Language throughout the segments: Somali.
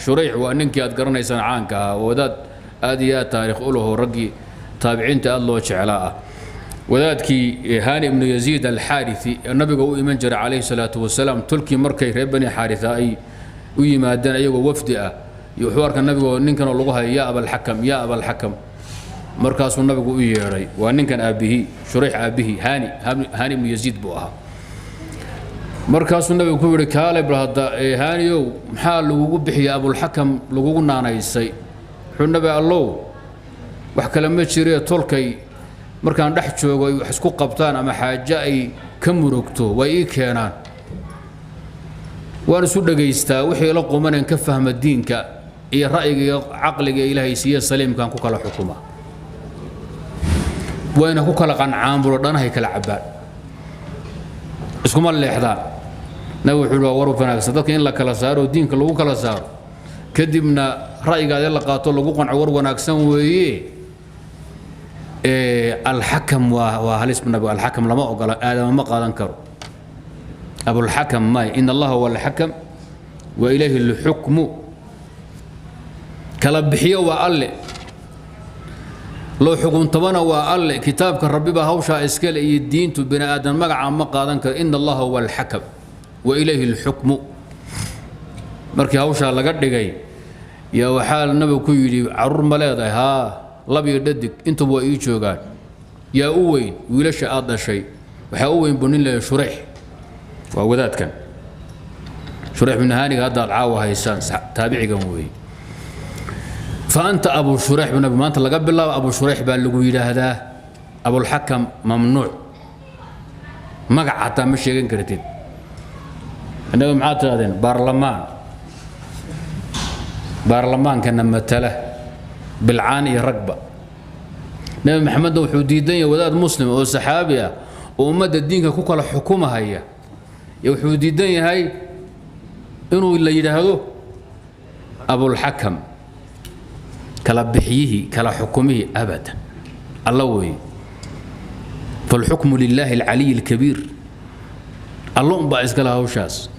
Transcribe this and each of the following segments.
شريح وأنك أذكرنا يسان عنك وذات آديات تاريخ أوله رقي تابعين تألو شعلاء وذاتك هاني بن يزيد الحارثي النبي قوي من جرى عليه الصلاة والسلام تلكي مركي ربني حارثة أي ويما دان أيوة وفدئة يحوارك النبي وإن كان لغها يا أبا الحكم يا أبا الحكم مركز النبي قوي يري وإن كان أبيه شريح أبيه هاني بن يزيد بوها مركز النبي قوي كالب هذا هانيو محال لوجو بحي أبو الحكم لوجو نانا يسي حو النبي الله وحكى لما تشري تلكي markaan dhex joogo ay wax isku qabtaan ama xaaje ay ka murugto way keenaan waan isu dhageystaa wixii la qumaneen ka fahma diinka iyo ra'yiga iyo aqliga ilaahay siiyo saliimkan ku kala xukuma wayna ku kala qancaan buro dhanahay kala cabaan isku ma leexdaan nabi wuxuu waru fanaagsan dadka in la kala saaro diinka lagu kala saaro kadibna ra'yiga la qaato lagu qanco war wanaagsan weeye الحكم وهل اسم النبي الحكم لما أقول آدم ما قال أنكر أبو الحكم ما إن الله هو الحكم وإليه الحكم كلبحية وقال لو حكم طبنا وقال كتابك الربي بهوشا إسكال الدين تبنى آدم ما قال أنكر إن الله هو الحكم وإليه الحكم مركي هوشا لقد جاي يا وحال النبي كيدي عرور ملاذ ها لبي ددك انتم وإي جوغان يا أوين ويلاش هذا شيء وحا أوين بنين له شريح وذات كان شريح من هاني هذا العاوة هيسان تابعي قموي فأنت أبو شريح بن أبي ما أنت لقب الله أبو شريح باللقوي هذا أبو الحكم ممنوع ما حتى مش يقين كرتين أنا معات هذين برلمان كان متله بالعاني رقبة نبي محمد وحوديدين وذات مسلم أو صحابية ومد الدين كوكا الحكومة هي وحوديدين هاي إنه اللي يدهدو أبو الحكم كلا بحيه كلا حكمه أبدا الله وي فالحكم لله العلي الكبير الله بعز كلا هوشاس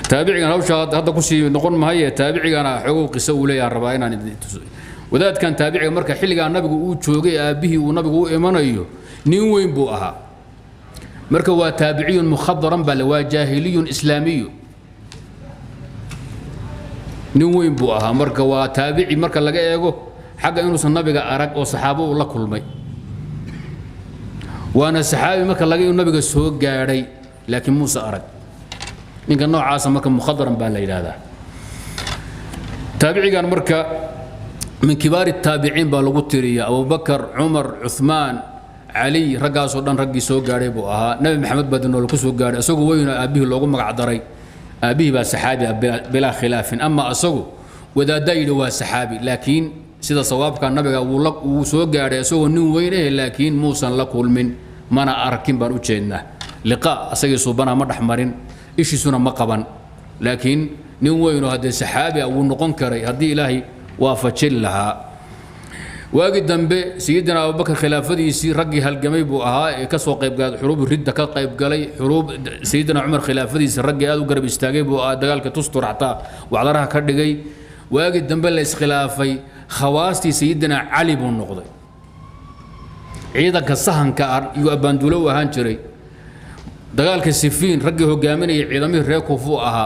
تابعي أنا هوشاس هذا كوسي نقول ما هي تابعي أنا حقوق سوولي الربعين وذات كان تابعي مركا حلقة النبي وجوجي أبيه ونبي وإيمانيه نين بوها مركا وتابعي مخضرا بل وجاهلي إسلامي نين بوها مركا وتابعي مركا لقى يجو حق إنه النبي أرق وصحابه والله كل مي وأنا صحابي مركا لقى النبي سوق جاري لكن موسى أرق إن كان نوع عاصم مركا مخضرا بل هذا تابعي كان مركا من كبار التابعين بالغوترية أبو بكر عمر عثمان علي رقاص ودان رقي سوق قاريبو نبي محمد بدن لو كسوق قاري اسوق وين ابيه لوغو مقعدري ابيه با صحابي بلا خلاف اما اسوق وذا دايل وا صحابي لكن سيده صواب كان نبي uu soo gaaray asoo nin weyn laakiin muusan la kulmin mana arkin baan u jeedna liqa asagii subana ma dhaxmarin ishiisuna ma qaban laakiin nin weyn oo hadii saxaabi uu noqon karay hadii ilaahi waafajin lahaa واجي دنبه سيدنا أبو بكر خلافته رقي هالجميع بوها كسو قيب قال حروب الردة كقيب قالي حروب سيدنا عمر خلافته رقي هذا وقرب يستاجب ودقال كتستر عطا وعلى راها كردقي واجي دنبه ليس خلافي خواستي سيدنا علي بن نقضي عيدا كالصهن كار يؤبندلو هانشري دقال كالسفين رقي هو جامني عيدامي ريكو فوقها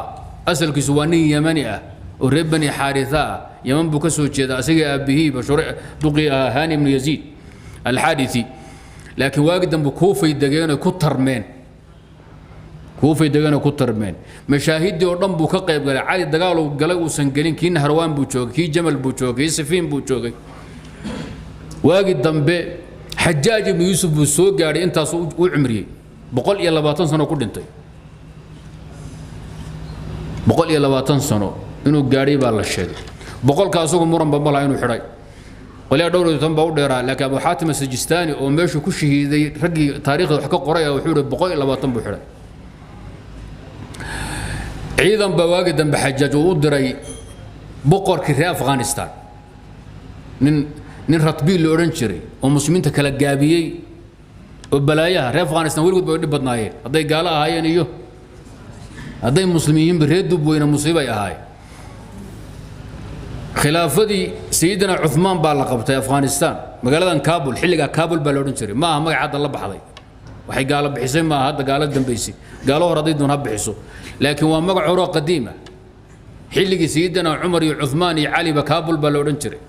أسل كسواني يمنية وربني حارثاء يمن بكسو جدا أسيق أبيه بشرع دقي هاني بن يزيد الحادثي لكن واجد بكوفي دقيقنا كتر من كوفي دقيقنا كتر من مشاهد يوردن بوكا قيب قال عادي دقالو قالوا سنقلين كي نهروان بوشوك كي جمل بوشوك كي سفين بوشوك واجد دنبه حجاج بن يوسف بالسوق قال انت وعمري بقول يلا باطن سنه كل انت بقول يلا باطن سنه انه قاري بالله بقول كاسوق مرن بابلا إنه حراي ولا دورة تنبأ وديرا لكن أبو حاتم السجستاني ومشوا كل شيء ذي رجي تاريخ حقق قرية وحور بقول إلا بطن بحراي أيضا بواجد بحجاج ودري بقر كثير أفغانستان نن رتبيل لورنشري ومسلمين تكلا جابيي وبلايا ري أفغانستان ويلقوا بيودي بدنايه هذا قالها هاي نيو هذا المسلمين بريدوا بوين مصيبة يا هاي khilaafadii sayidina cuthmaan baa la qabtay afghanistan magaaladan kaabul xilligaa kaabul baa la odhan jiray ma aha magac hadda la baxday waxay gaalo bixisay ma aha hadda gaalo dambaysay gaalo hor hadday doon ha bixiso laakiin waa magac hore oo qadiima xilligii sayidina cumar iyo cuthmaan iyo cali ba kaabul baa la odhan jiray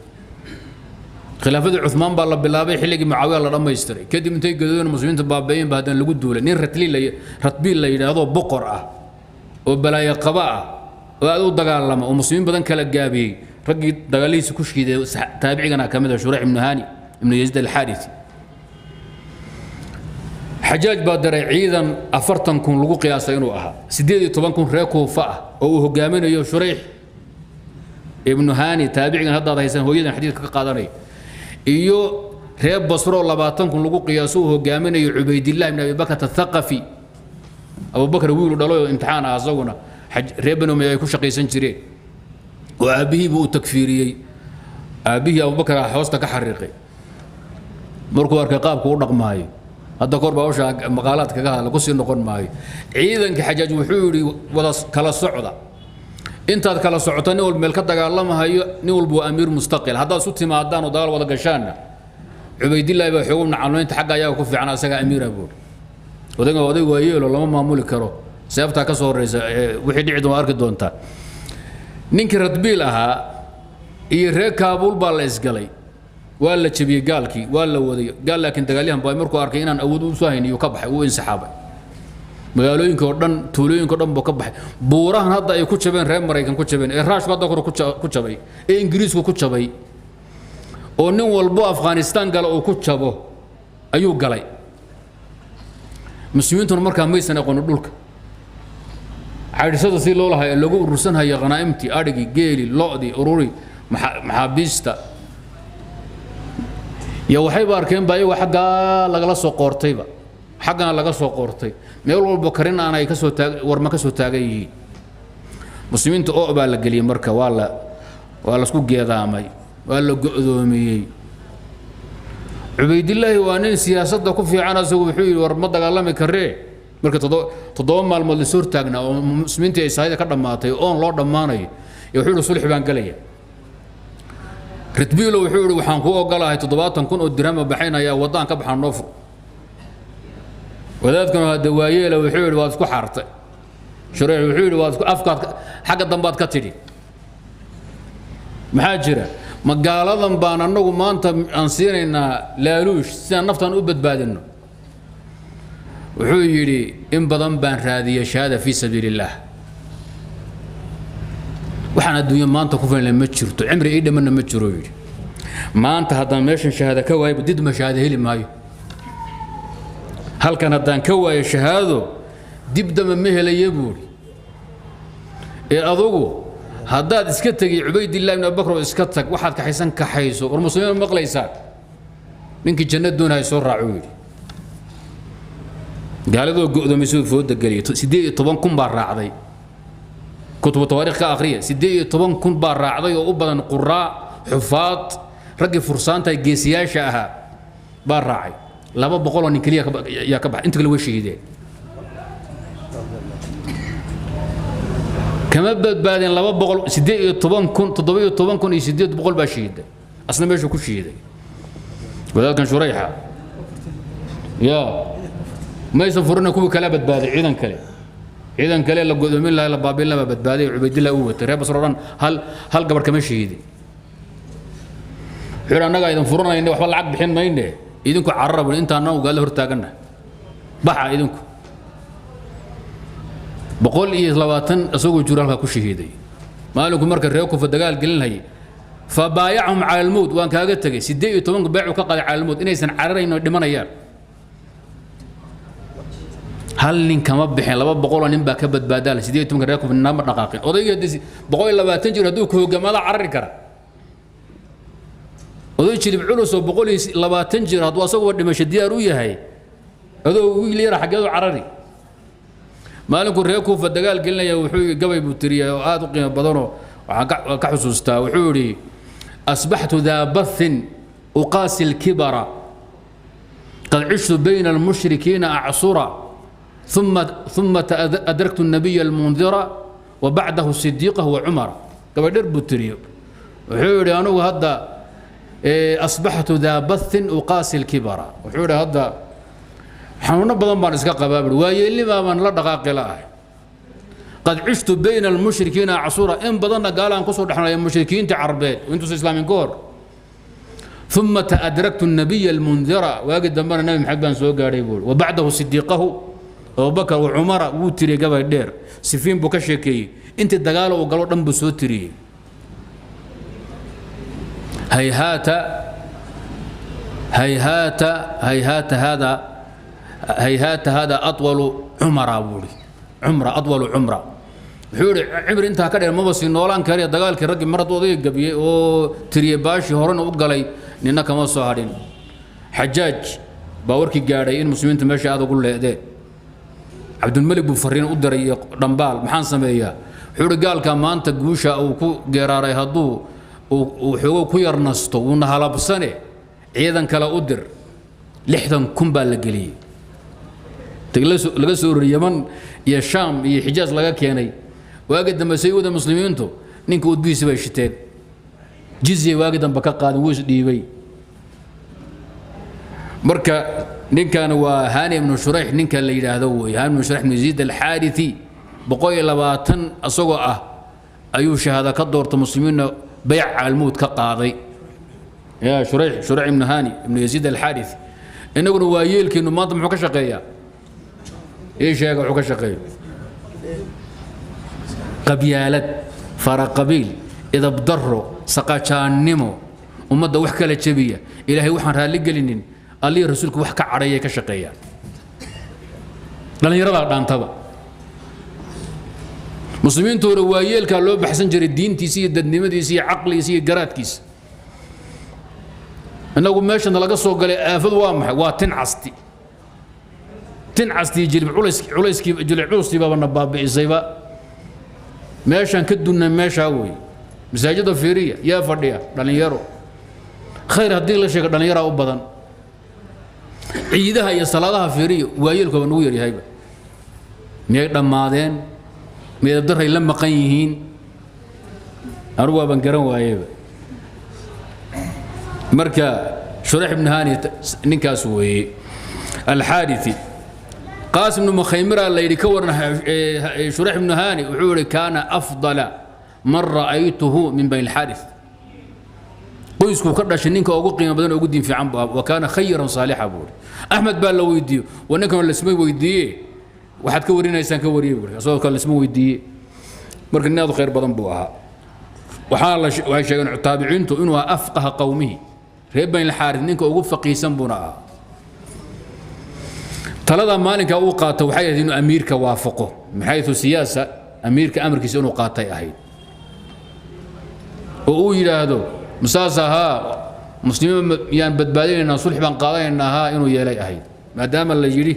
khilaafadii cuthmaan baa la bilaabay xilligii mucaawiya la dhammaystiray kadib intay gadoodeen muslimiinta baabeeyeen baa haddana lagu duulay nin ratbiil la yidhaahdo boqor ah oo balaayo qaba ah oo aad u dagaalama oo muslimiin badan kala gaabiyey raggii dagaalihiisa ku shiiday taabicigana ka mid ah shurayx ibnu haani ibnu yaziid alxaarisi xajaaj baa daray ciidan 40 kun lagu qiyaasay inuu ahaa 18 kun reer kuufa ah oo uu hogaaminayo shurayx ibnu haani taabicigan haddaad haysan hooyadan xadiidka ka qaadanay iyo reer basro 20 kun lagu qiyaaso uu hogaaminayo cubaydillah ibn abi bakr athaqafi abu bakr wiil dhalo imtixaan ah asaguna reer banu umayya ay ku shaqaysan jireen oo aabihii buu takfiiriyay aabihii abu bakr hoosta ka xariiqay markuu arkay qaabku u dhaqmaayo hadda kor baa usha maqaalaad kaga hadla ku sii noqon maayo ciidanka xajaaj wuxuu yiri wada kala socda intaad kala socoto nin walba meel ka dagaalamahayo nin walba amiir mustaqil haddaad isu timaadaan oo dagaal wada gashaana cubaydillah baa xogum nacalooynta xagga ayaa ku fiican asaga amiira buur oday waa yeelo lama maamuli karo seefta ka soo horeysa wixii dhici doon arki doontaa ninkii radbiil ahaa iyo reer kaabul baa la isgalay waa la jabiyey gaalkii waa la waday gaal laakiin dagaalyahan baa markuu arkay inaan awood u soo hayniyo ka baxay uu insaxaabay magaalooyinka oo dhan tuulooyinka oo dhan buu ka baxay buurahan hadda ay ku jabeen reer Mareykan ku jabeen ee raashka hadda ku jabay ee Ingiriisku ku jabay oo nin walbo Afghanistan gala oo ku jabo ayuu galay muslimiintuna markaa maysan aqoon dhulka عارسة سيلو لها اللي جو رسنها يا غنائمتي أرجي جيلي لقدي أروري محابيستا يا وحيب أركين باي وحاجة لقلا سوقورتي با حاجة لقلا سوقورتي ما يقولوا بكرين أنا يكسو تاج ورما كسو تاجي مسلمين تقبل الجلي مركا ولا سكوت جذامي ولا قدومي عبيد الله وأنا سياسة كفي عنا سوي حيل ورما دقلا مكريه marka todoba maalmood la soo taagna oo muslimiinta ay saayida ka dhamaatay oo loo dhamaanay iyo wuxuu sulx baan galaya ritbiilo wuxuu yiri waxaan ku ogolahay 70 kun oo dirham baxaynaya wadaan ka baxan noof wadaadkana hada waayeela wuxuu yiri waad isku xartay shurayx wuxuu yiri waad isku afkaad xagga dambaad ka tidhi maxaa jira magaaladan baan anagu maanta aan siinaynaa laaluush si aan naftan u badbaadino wuxuu yiri in badan baan raadiya shahaada fi sabiilillah waxaan adduunyo maanta ku filan ma jirto cimri ii dhaman ma jiro yiri maanta haddaan meeshan shahaada ka waayo did ma shahaada heli maayo halkan haddaan ka waayo shahaado dib dama ma helayo buuri ee adugu haddaad iska tagi cubaydillah ibn abubakr oo iska tag waxaad ka xaysan ka xayso war muslimiin maqlaysaan ninkii jannad doonay soo raaco yiri قالوا قدوم يسوي فود قليل سيدي طبعا كن راعدي كتب تواريخ كأخرية سيدي طبعا كن راعدي وأبدا قراء حفاظ رجل فرسان تاي جيسيا شاها راعي لا بقولوا إن كليا يا كبح أنت كل وشي ده كما بعدين لا بقول سيدي طبعا كن تضوي طبعا كن يسيدي بقول بشيء ده أصلا ما يشوف كل شيء ده وذلك كان شريحة يا ما يسافرون كوب كلا بدبادي عيدان كلا لا قدومين لا بابين لا بدبادي عبيد الله هو ترى بس ران هل قبر كمان شهيدي حير أنا قاعد نفرنا إنه وحول العقد حين ما ينده إذنكم عرب أنت أنا وقال له ارتاقنا بحا إذنكم بقول إيه لواتن أسوق جورالها كل شهيدي ما لكم مركز ريوكم في الدقال قلنا هي فبايعهم على الموت وان كاغت تجي سيدي يتومن بايعوا كقال على الموت إنه يسن عررين دمنا يار هل نين كما بحين لبا بقول نين با كبد بادال سيدي يتومن ريوكم في النمر دقاقين odayga بقول لبا تنجر هدو كوغمادا عرري كرا oday jilib culus oo 120 jir haduu asagoo dhimasho diyaar u yahay adoo wiil yar xageedu carari maalinku reeku fa dagaal gelinaya wuxuu gabay buu tiriyay oo aad u qiimo badan oo waxaan ka xusuustaa wuxuu yiri asbahtu dha bathin uqasi al-kibara qad عشت بين المشركين اعصرا ثم أدركت النبي المنذر وبعده الصديق هو عمر gabay dhar buu tiriyay وحوري أنا هذا أصبحت ذا بث أقاسي الكبر وحوري هذا حنون بدن بان اسكا قبابل واي اللي ما من لا دقاق لا قد عشت بين المشركين عصورا ان بدن قال ان كسو دخنا المشركين تعربيت وانتم اسلامين كور ثم تأدركت النبي المنذر واجد دمر النبي محمد بن سو غاري بول وبعده صديقه ابو بكر وعمر وتري قبل دير سفين بو كشيكي انت دغال او غلو دنب سو تري هيهات هيهات هيهات هذا أطول عمر أبوري عمره أطول عمره حوري عمر أنت هكذا ما بس نولان كاري دجال كرجع مرة وضيق قبيه أو تريباش هورن وقلي نينا كمان صهارين حجاج باوركي قاري إن مسلمين تمشي هذا كله ده عبد الملك بفرين قدر رمبال محان سمية حوري قال كمان تجوشة أو كو جراري هدو وحقوق كوير نستو ونهلا بسنة عيدا كلا قدر لحدا كمبال لقلي laga soo yaman iyo shaam iyo xijaas laga keenay waagi dambe sayida muslimiintu ninka udbiisa bay shiteen jizya waagi dambe ka qaadan wuu is dhiibay marka ninkan waa Hani ibn Shurayh ninka la yiraahdo way Hani ibn Shurayh ibn Yazid al-Harithi 120 asagoo ah ayuu shahaada ka doortay muslimiinna bayc al-mawt ka qaaday ya Shurayh ibn Hani ibn Yazid al-Harithi inaguna waa yeelkiinu maanta muxuu ka shaqeeyaa ايش هيك وحكى شقيل قبيالات فرق قبيل اذا بضروا سقاشان نمو ومده وحكى لجبيه الهي وحن رالي قلنين الله رسولك وحكى عريه كشقيا لان يرى دانتبا مسلمين تو روايل كان لو بحسن جري الدين تيسي ددنمديسي عقليسي قراتكيس انه ماشي لغا سو غلي افد وامح وا تنعستي تنعستي جلب عليسكي جلب علوستي بابا نباب إزايبا ماشان كدونا ماشا وي مساجد فيرية يا فرديا دان يرو خير هدي لا شيء دان يرو بدن عيدها يا صلاتها فيرية وايلكم نوير هيبه مي دمادين مي دري لما قيهين أروى بنكرن وايبه مركا شريح بن هاني نكاس وي الحادثي قاسم بن مخيمرة اللي يكورنا شريح بن هاني وحوري كان أفضل من رأيته من بين الحارث قيسكو كرد شنينك أو قيمة بدن أو قدين في عنبها وكان خيرا صالحا بوري أحمد بال لو يديه ونكون اللي اسمه ويديه واحد كورينا إنسان كوريه بوري أصلا كان اللي اسمه ويديه مركن ناضو خير بدن بوها وحال وهي شيء تابعين إنه أفقه قومه ريب بين الحارث نينك أو فقيسا بنا talada maalinka uu qaato waxay ahayd inuu amiirka waafaqo maxaytu siyaasa amiirka amarkiisa inuu qaatay ahayd oo uu yiraahdo musaasaha muslimiin yaan badbaadinayna sulx baan qaadanaynaa inuu yeelay ahayd maadaama la yiri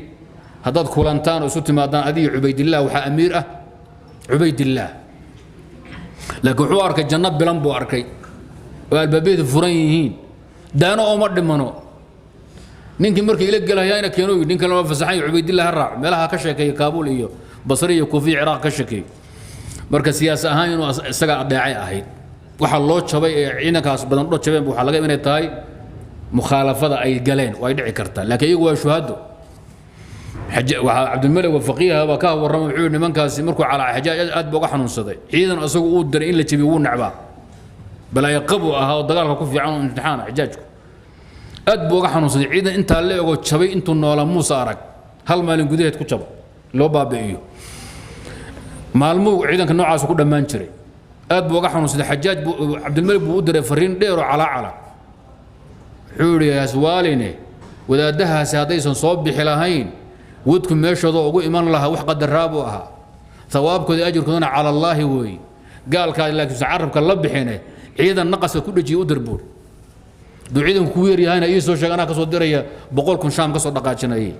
hadad kulantaan oo isu timaadaan adii Ubaydillah waxa amiir ah Ubaydillah laakiin wuxuu arkay jannad bilan buu arkay oo albaabada furan yihiin daano oo ma dhimano ninkii markii ila galahayna keenoo ninka lama fasaxay Ubaydillah raac meelaha ka sheekay Kaabul iyo Basra iyo Kufi Iraq ka sheekay marka siyaas ahaan inuu isaga adeecay ahayd waxa loo jabay ee ciidankaas badan dhoo jabeen waxa laga inay tahay mukhalafada ay galeen way dhici kartaa laakiin iyagu waa shuhado waxa Abdulmalik wa faqiiha ba ka warramay wuxuu nimankaasi markuu cala Xajaaj aad booga xanuunsaday ciidan asagu uu diray in la jabiyo uu nacbaa bal ay qabu ahaa dagaalka ku fiican imtixaan Xajaajku aad booga xanuunsaday ciidan inta la eego jabay intuu noola Muuse arag hal maalin gudaheed ku jabo loo baabi'iyo maalmo ciidanka noocaas ku dhamaan jiray aad booga xanuunsaday Xajaaj Abdulmalik buu u diray fariin dheer oo cala xuuri aswaaline wadaadahaasi hadaysan soo bixi lahayn ودكم ماشوا ugu iman laha wax qadaraabu aha thawaabkooda ajirkoodana cala Allah way gaal ka laakiin carabka la bixinay ciidan naqas ku dhajiyo u dirbuur duuciidan ku weeriyahayna ay soo sheegana ka soo diraya 100 kun shaam ka soo dhaqaajinay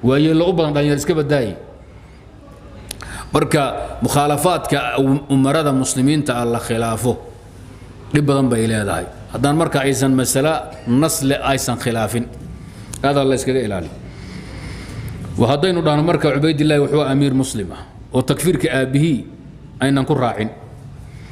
way la u badan dhalinyar iska badaay marka mukhalafaadka umarada muslimiinta alla khilaafo dib badan bay leedahay haddaan marka aysan masala nasl aysan khilaafin hada la iskaga ilaali وهذين دان مركا عبيد الله وحو امير مسلمه وتكفير كابه اين نكون راعين